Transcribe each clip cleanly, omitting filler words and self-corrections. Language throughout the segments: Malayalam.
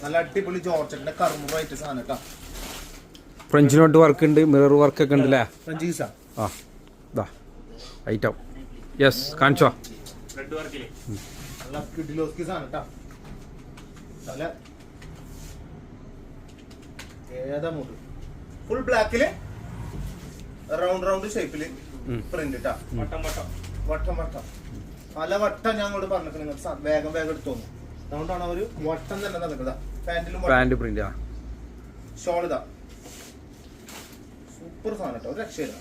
നല്ല അടിപൊളി ജോർജറ്റിന്റെ കറുമുറായിട്ട് സാധനം കേട്ടോ. ഫ്രഞ്ച് നോട്ട് വർക്ക് ഉണ്ട്, മിറർ വർക്ക് ഒക്കെ ഉണ്ട് അല്ലേ? ഫ്രഞ്ച് പീസാ. ആ ഇതാ ഐറ്റം. യെസ് കാണിച്ചോ. നല്ല കിഡിലോസ്കി സാധനം കേട്ടോ. നല്ല ഏതാ മൂഡ് ഫുൾ ബ്ലാക്കില് റൗണ്ട് ഷേപ്പില് പ്രിന്റ് ഇട്ടാ. വട്ടം പല വട്ടം ഞാൻ അങ്ങോട്ട് പറഞ്ഞിട്ട് വേഗം എടുത്തോന്നു. അതുകൊണ്ടാണ് ഒരു വട്ടം തന്നെ നടക്കുന്നത്. Pant print. ഷോൾ ഇതാ സൂപ്പർ സാധനം കേട്ടോ, ഒരു രക്ഷയില്ല.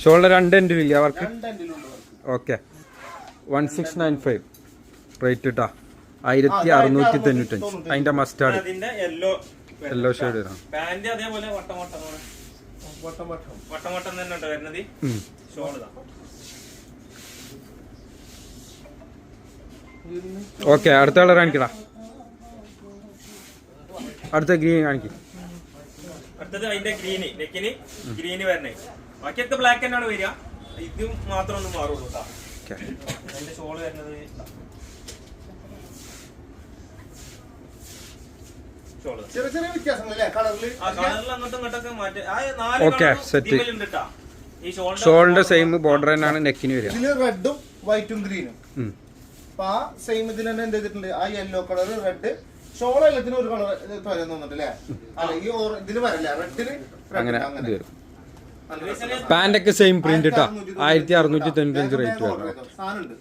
ഷോളിന്റെ 2 എൻഡിലില്ല അവർക്ക്. 2 എൻഡിലുണ്ട്. ഓക്കെ 1695 റേറ്റ് ഇട്ടാ 1695. അതിന്റെ മസ്റ്റാർഡ് യെല്ലോ ഷെയ്ഡ് വരാം. പാന്റ് അതേപോലെ വട്ടം തന്നെ ഉണ്ട് വരുന്നത്. ഷോൾ ഇതാ. ഓക്കെ അടുത്ത കളർ കാണിക്കടാ. അടുത്ത ഗ്രീൻ കാണിക്കും. അടുത്തത് അതിന്റെ നെക്കിന് ഗ്രീന് വരണേ. ബാക്കിയൊക്കെ ബ്ലാക്ക് തന്നെയാണ് വരിക. ഇത് മാത്രം ഒന്നും മാറുള്ളൂ. അതിന്റെ ഷോള് വരുന്നത് ചെറിയ വ്യത്യാസങ്ങളല്ലേ കളറില്. അങ്ങോട്ടും ഇങ്ങോട്ടൊക്കെ മാറ്റി. Okay set. ഷോളിന്റെ സെയിം ബോർഡർ തന്നെയാണ് നെക്കിന് വരിക. ഇതില് റെഡും വൈറ്റും ഗ്രീനും. അപ്പൊ ആ സെയിം ഇതിൽ തന്നെ എന്ത് ചെയ്തിട്ടുണ്ട്, ആ യെല്ലോ കളർ റെഡ് ഷോൾ എല്ലാത്തിനും ഒരു കളർ തോന്നിട്ടല്ലേ. അല്ല ഈ ഇതില് വരല്ല റെഡിന് അങ്ങനെ ഇത് വരും. പാന്റ് ഒക്കെ സെയിം പ്രിന്റ് ഇട്ടാ 1695 റേറ്റ് വരണം. സാധനം ഉണ്ട്.